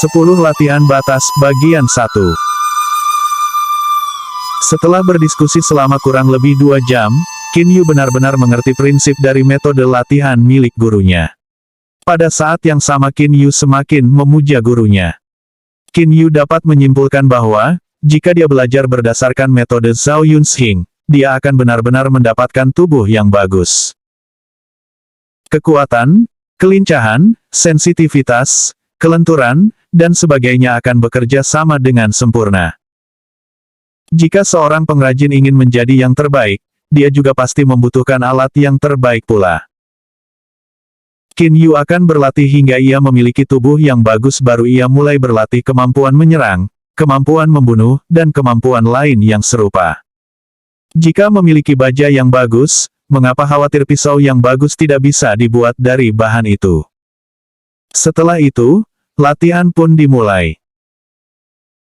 10 latihan batas, bagian 1. Setelah berdiskusi selama kurang lebih 2 jam, Qin Yu benar-benar mengerti prinsip dari metode latihan milik gurunya. Pada saat yang sama Qin Yu semakin memuja gurunya. Qin Yu dapat menyimpulkan bahwa, jika dia belajar berdasarkan metode Zhao Yunxing, dia akan benar-benar mendapatkan tubuh yang bagus. Kekuatan, kelincahan, sensitivitas, kelenturan, dan sebagainya akan bekerja sama dengan sempurna. Jika seorang pengrajin ingin menjadi yang terbaik, dia juga pasti membutuhkan alat yang terbaik pula. Qin Yu akan berlatih hingga ia memiliki tubuh yang bagus baru ia mulai berlatih kemampuan menyerang, kemampuan membunuh, dan kemampuan lain yang serupa. Jika memiliki baja yang bagus, mengapa khawatir pisau yang bagus tidak bisa dibuat dari bahan itu? Setelah itu, latihan pun dimulai.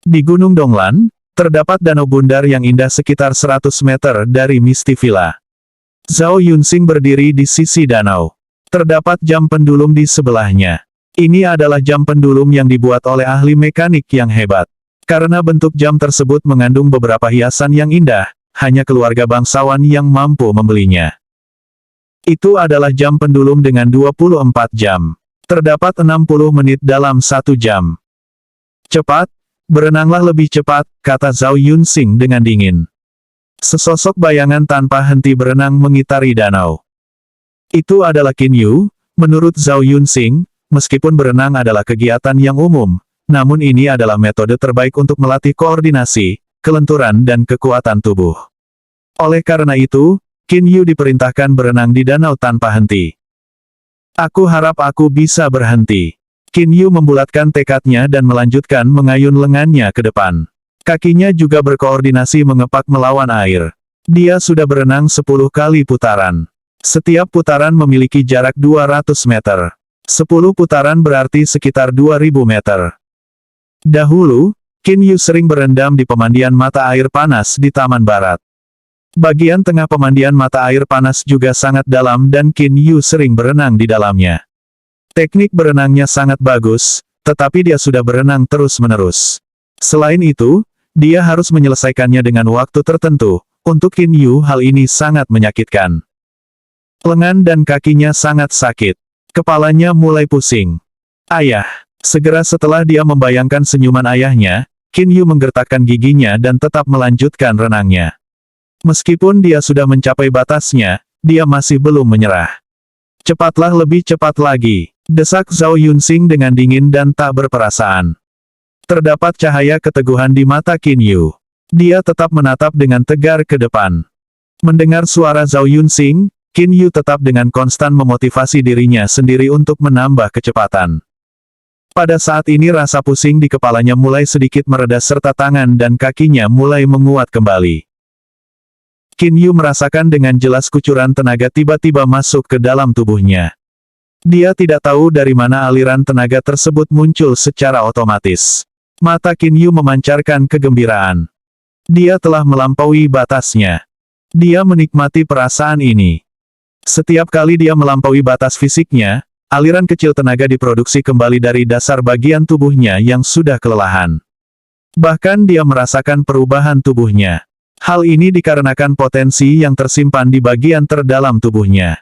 Di Gunung Donglan, terdapat danau bundar yang indah sekitar 100 meter dari Misty Villa. Zhao Yunxing berdiri di sisi danau. Terdapat jam pendulum di sebelahnya. Ini adalah jam pendulum yang dibuat oleh ahli mekanik yang hebat. Karena bentuk jam tersebut mengandung beberapa hiasan yang indah, hanya keluarga bangsawan yang mampu membelinya. Itu adalah jam pendulum dengan 24 jam. Terdapat 60 menit dalam 1 jam. Cepat, berenanglah lebih cepat, kata Zhao Yunxing dengan dingin. Sesosok bayangan tanpa henti berenang mengitari danau. Itu adalah Qin Yu, menurut Zhao Yunxing, meskipun berenang adalah kegiatan yang umum, namun ini adalah metode terbaik untuk melatih koordinasi, kelenturan dan kekuatan tubuh. Oleh karena itu, Qin Yu diperintahkan berenang di danau tanpa henti. Aku harap aku bisa berhenti. Qin Yu membulatkan tekadnya dan melanjutkan mengayun lengannya ke depan. Kakinya juga berkoordinasi mengepak melawan air. Dia sudah berenang 10 kali putaran. Setiap putaran memiliki jarak 200 meter. 10 putaran berarti sekitar 2000 meter. Dahulu, Qin Yu sering berendam di pemandian mata air panas di Taman Barat. Bagian tengah pemandian mata air panas juga sangat dalam dan Qin Yu sering berenang di dalamnya. Teknik berenangnya sangat bagus, tetapi dia sudah berenang terus-menerus. Selain itu, dia harus menyelesaikannya dengan waktu tertentu. Untuk Qin Yu hal ini sangat menyakitkan. Lengan dan kakinya sangat sakit. Kepalanya mulai pusing. Ayah. Segera setelah dia membayangkan senyuman ayahnya, Qin Yu menggertakkan giginya dan tetap melanjutkan renangnya. Meskipun dia sudah mencapai batasnya, dia masih belum menyerah. Cepatlah lebih cepat lagi, desak Zhao Yunxing dengan dingin dan tak berperasaan. Terdapat cahaya keteguhan di mata Qin Yu. Dia tetap menatap dengan tegar ke depan. Mendengar suara Zhao Yunxing, Qin Yu tetap dengan konstan memotivasi dirinya sendiri untuk menambah kecepatan. Pada saat ini rasa pusing di kepalanya mulai sedikit mereda serta tangan dan kakinya mulai menguat kembali. Qin Yu merasakan dengan jelas kucuran tenaga tiba-tiba masuk ke dalam tubuhnya. Dia tidak tahu dari mana aliran tenaga tersebut muncul secara otomatis. Mata Qin Yu memancarkan kegembiraan. Dia telah melampaui batasnya. Dia menikmati perasaan ini. Setiap kali dia melampaui batas fisiknya, aliran kecil tenaga diproduksi kembali dari dasar bagian tubuhnya yang sudah kelelahan. Bahkan dia merasakan perubahan tubuhnya. Hal ini dikarenakan potensi yang tersimpan di bagian terdalam tubuhnya.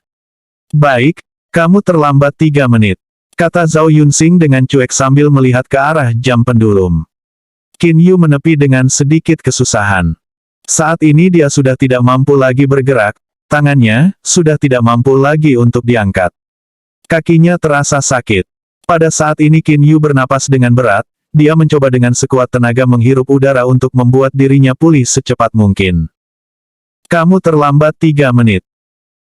Baik, kamu terlambat 3 menit, kata Zhao Yunxing dengan cuek sambil melihat ke arah jam pendulum. Qin Yu menepi dengan sedikit kesusahan. Saat ini dia sudah tidak mampu lagi bergerak, tangannya sudah tidak mampu lagi untuk diangkat. Kakinya terasa sakit. Pada saat ini Qin Yu bernapas dengan berat. Dia mencoba dengan sekuat tenaga menghirup udara untuk membuat dirinya pulih secepat mungkin. Kamu terlambat 3 menit.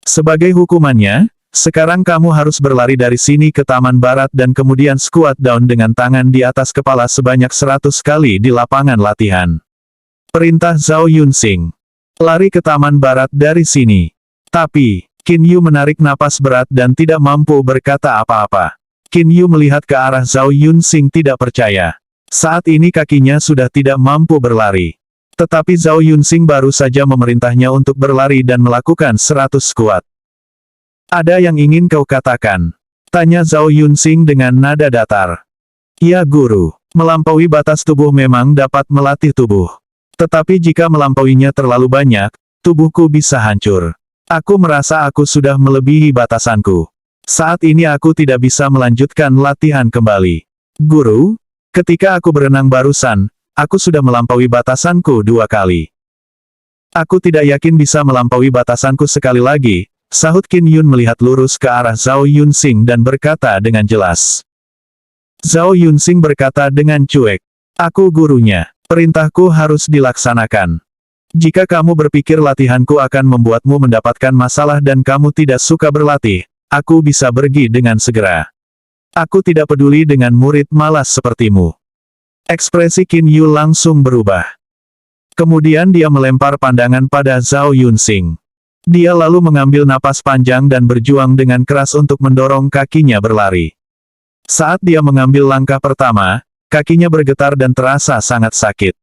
Sebagai hukumannya, sekarang kamu harus berlari dari sini ke Taman Barat dan kemudian squat down dengan tangan di atas kepala sebanyak 100 kali di lapangan latihan. Perintah Zhao Yunxing. Lari ke Taman Barat dari sini. Tapi, Qin Yu menarik napas berat dan tidak mampu berkata apa-apa. Qin Yu melihat ke arah Zhao Yunxing tidak percaya. Saat ini kakinya sudah tidak mampu berlari. Tetapi Zhao Yunxing baru saja memerintahnya untuk berlari dan melakukan 100 squat. Ada yang ingin kau katakan? Tanya Zhao Yunxing dengan nada datar. Ya guru, melampaui batas tubuh memang dapat melatih tubuh. Tetapi jika melampauinya terlalu banyak, tubuhku bisa hancur. Aku merasa aku sudah melebihi batasanku. Saat ini aku tidak bisa melanjutkan latihan kembali. Guru, ketika aku berenang barusan, aku sudah melampaui batasanku 2 kali. Aku tidak yakin bisa melampaui batasanku sekali lagi, sahut Qin Yun melihat lurus ke arah Zhao Yunsing dan berkata dengan jelas. Zhao Yunsing berkata dengan cuek. Aku gurunya. Perintahku harus dilaksanakan. Jika kamu berpikir latihanku akan membuatmu mendapatkan masalah dan kamu tidak suka berlatih, aku bisa pergi dengan segera. Aku tidak peduli dengan murid malas sepertimu. Ekspresi Qin Yu langsung berubah. Kemudian dia melempar pandangan pada Zhao Yunsing. Dia lalu mengambil napas panjang dan berjuang dengan keras untuk mendorong kakinya berlari. Saat dia mengambil langkah pertama, kakinya bergetar dan terasa sangat sakit.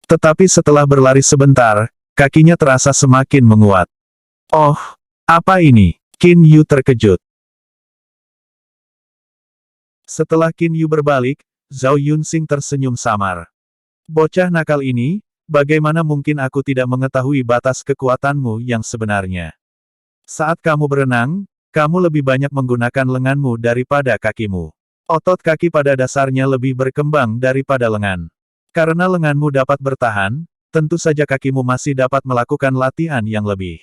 Tetapi setelah berlari sebentar, kakinya terasa semakin menguat. Oh, apa ini? Qin Yu terkejut. Setelah Qin Yu berbalik, Zhao Yunsing tersenyum samar. Bocah nakal ini, bagaimana mungkin aku tidak mengetahui batas kekuatanmu yang sebenarnya? Saat kamu berenang, kamu lebih banyak menggunakan lenganmu daripada kakimu. Otot kaki pada dasarnya lebih berkembang daripada lengan. Karena lenganmu dapat bertahan, tentu saja kakimu masih dapat melakukan latihan yang lebih.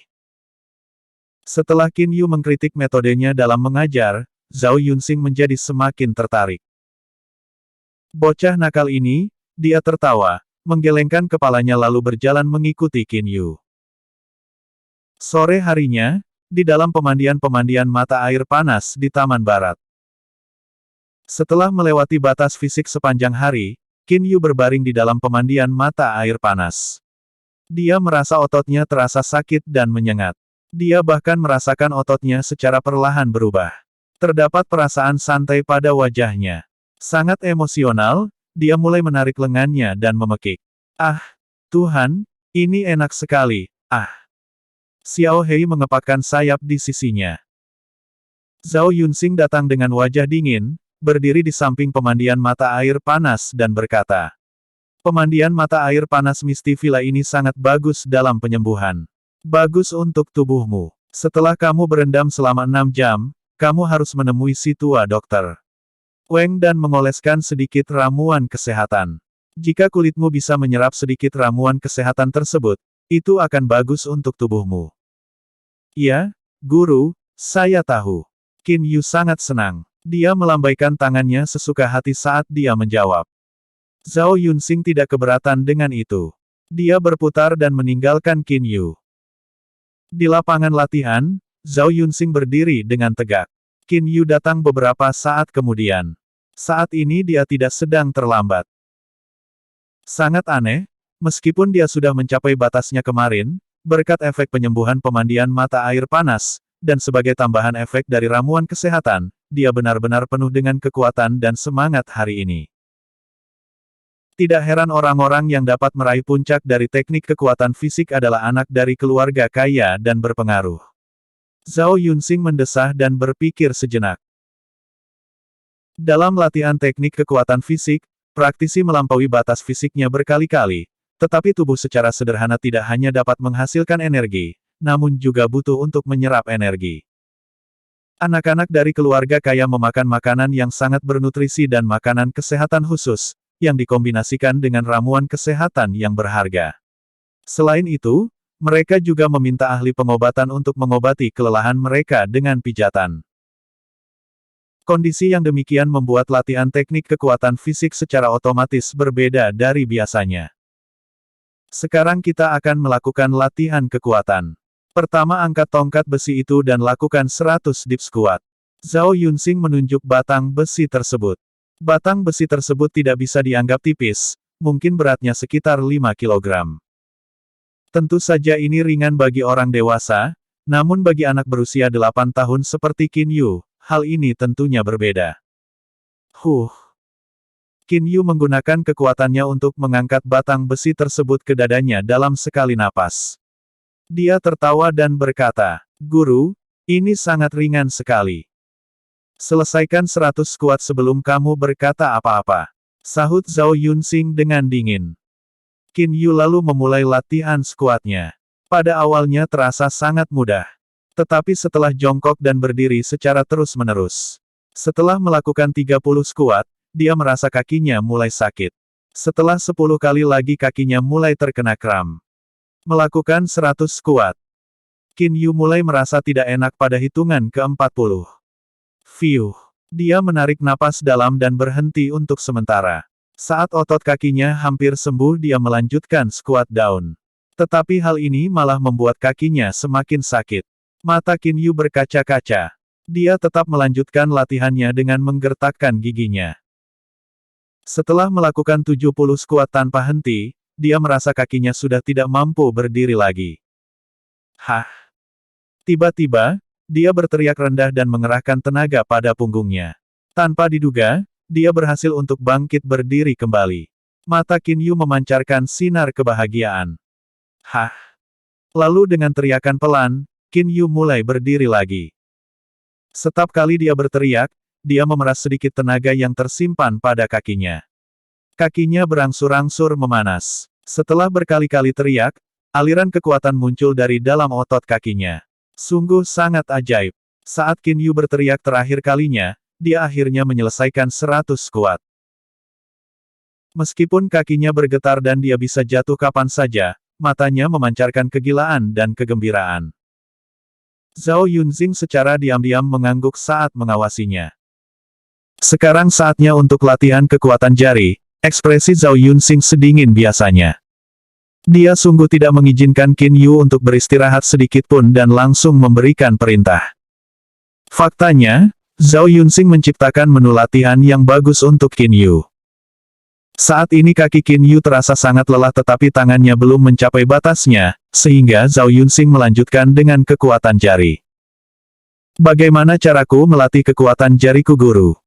Setelah Qin Yu mengkritik metodenya dalam mengajar, Zhao Yunsing menjadi semakin tertarik. Bocah nakal ini, dia tertawa, menggelengkan kepalanya lalu berjalan mengikuti Qin Yu. Sore harinya, di dalam pemandian-pemandian mata air panas di Taman Barat. Setelah melewati batas fisik sepanjang hari, Qin Yu berbaring di dalam pemandian mata air panas. Dia merasa ototnya terasa sakit dan menyengat. Dia bahkan merasakan ototnya secara perlahan berubah. Terdapat perasaan santai pada wajahnya. Sangat emosional, dia mulai menarik lengannya dan memekik. Ah, Tuhan, ini enak sekali, ah. Xiao Hei mengepakkan sayap di sisinya. Zhao Yunsing datang dengan wajah dingin, berdiri di samping pemandian mata air panas dan berkata, pemandian mata air panas Misty Villa ini sangat bagus dalam penyembuhan. Bagus untuk tubuhmu. Setelah kamu berendam selama 6 jam, kamu harus menemui si tua dokter Wang dan mengoleskan sedikit ramuan kesehatan. Jika kulitmu bisa menyerap sedikit ramuan kesehatan tersebut, itu akan bagus untuk tubuhmu. Ya, guru, saya tahu. Qin Yu sangat senang. Dia melambaikan tangannya sesuka hati saat dia menjawab. Zhao Yunsing tidak keberatan dengan itu. Dia berputar dan meninggalkan Qin Yu. Di lapangan latihan, Zhao Yunsing berdiri dengan tegak. Qin Yu datang beberapa saat kemudian. Saat ini dia tidak sedang terlambat. Sangat aneh, meskipun dia sudah mencapai batasnya kemarin, berkat efek penyembuhan pemandian mata air panas, dan sebagai tambahan efek dari ramuan kesehatan, dia benar-benar penuh dengan kekuatan dan semangat hari ini. Tidak heran orang-orang yang dapat meraih puncak dari teknik kekuatan fisik adalah anak dari keluarga kaya dan berpengaruh. Zhao Yunsing mendesah dan berpikir sejenak. Dalam latihan teknik kekuatan fisik, praktisi melampaui batas fisiknya berkali-kali, tetapi tubuh secara sederhana tidak hanya dapat menghasilkan energi, namun juga butuh untuk menyerap energi. Anak-anak dari keluarga kaya memakan makanan yang sangat bernutrisi dan makanan kesehatan khusus, yang dikombinasikan dengan ramuan kesehatan yang berharga. Selain itu, mereka juga meminta ahli pengobatan untuk mengobati kelelahan mereka dengan pijatan. Kondisi yang demikian membuat latihan teknik kekuatan fisik secara otomatis berbeda dari biasanya. Sekarang kita akan melakukan latihan kekuatan. Pertama angkat tongkat besi itu dan lakukan 100 deep squat. Zhao Yunsing menunjuk batang besi tersebut. Batang besi tersebut tidak bisa dianggap tipis, mungkin beratnya sekitar 5 kilogram. Tentu saja ini ringan bagi orang dewasa, namun bagi anak berusia 8 tahun seperti Qin Yu, hal ini tentunya berbeda. Qin Yu menggunakan kekuatannya untuk mengangkat batang besi tersebut ke dadanya dalam sekali napas. Dia tertawa dan berkata, "Guru, ini sangat ringan sekali." Selesaikan 100 skuad sebelum kamu berkata apa-apa. Sahut Zhao Yunxing dengan dingin. Qin Yu lalu memulai latihan skuadnya. Pada awalnya terasa sangat mudah. Tetapi setelah jongkok dan berdiri secara terus-menerus. Setelah melakukan 30 skuad, dia merasa kakinya mulai sakit. Setelah 10 kali lagi kakinya mulai terkena kram. Melakukan 100 skuad. Qin Yu mulai merasa tidak enak pada hitungan ke-40. Fiuh. Dia menarik napas dalam dan berhenti untuk sementara. Saat otot kakinya hampir sembuh dia melanjutkan squat down. Tetapi hal ini malah membuat kakinya semakin sakit. Mata Qin Yu berkaca-kaca. Dia tetap melanjutkan latihannya dengan menggertakkan giginya. Setelah melakukan 70 squat tanpa henti, dia merasa kakinya sudah tidak mampu berdiri lagi. Hah! Tiba-tiba, dia berteriak rendah dan mengerahkan tenaga pada punggungnya. Tanpa diduga, dia berhasil untuk bangkit berdiri kembali. Mata Qin Yu memancarkan sinar kebahagiaan. Hah! Lalu dengan teriakan pelan, Qin Yu mulai berdiri lagi. Setiap kali dia berteriak, dia memeras sedikit tenaga yang tersimpan pada kakinya. Kakinya berangsur-angsur memanas. Setelah berkali-kali teriak, aliran kekuatan muncul dari dalam otot kakinya. Sungguh sangat ajaib. Saat Qin Yu berteriak terakhir kalinya, dia akhirnya menyelesaikan 100 skuad. Meskipun kakinya bergetar dan dia bisa jatuh kapan saja, matanya memancarkan kegilaan dan kegembiraan. Zhao Yunxing secara diam-diam mengangguk saat mengawasinya. Sekarang saatnya untuk latihan kekuatan jari, ekspresi Zhao Yunxing sedingin biasanya. Dia sungguh tidak mengizinkan Qin Yu untuk beristirahat sedikit pun dan langsung memberikan perintah. Faktanya, Zhao Yunxing menciptakan menu latihan yang bagus untuk Qin Yu. Saat ini kaki Qin Yu terasa sangat lelah tetapi tangannya belum mencapai batasnya, sehingga Zhao Yunxing melanjutkan dengan kekuatan jari. Bagaimana caraku melatih kekuatan jariku guru?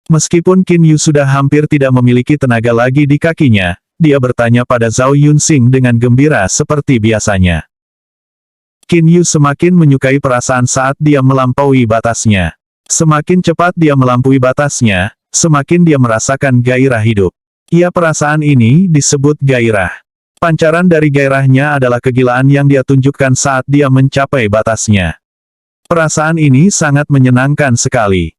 Meskipun Qin Yu sudah hampir tidak memiliki tenaga lagi di kakinya, dia bertanya pada Zhao Yunxing dengan gembira seperti biasanya. Qin Yu semakin menyukai perasaan saat dia melampaui batasnya. Semakin cepat dia melampaui batasnya, semakin dia merasakan gairah hidup. Perasaan ini disebut gairah. Pancaran dari gairahnya adalah kegilaan yang dia tunjukkan saat dia mencapai batasnya. Perasaan ini sangat menyenangkan sekali.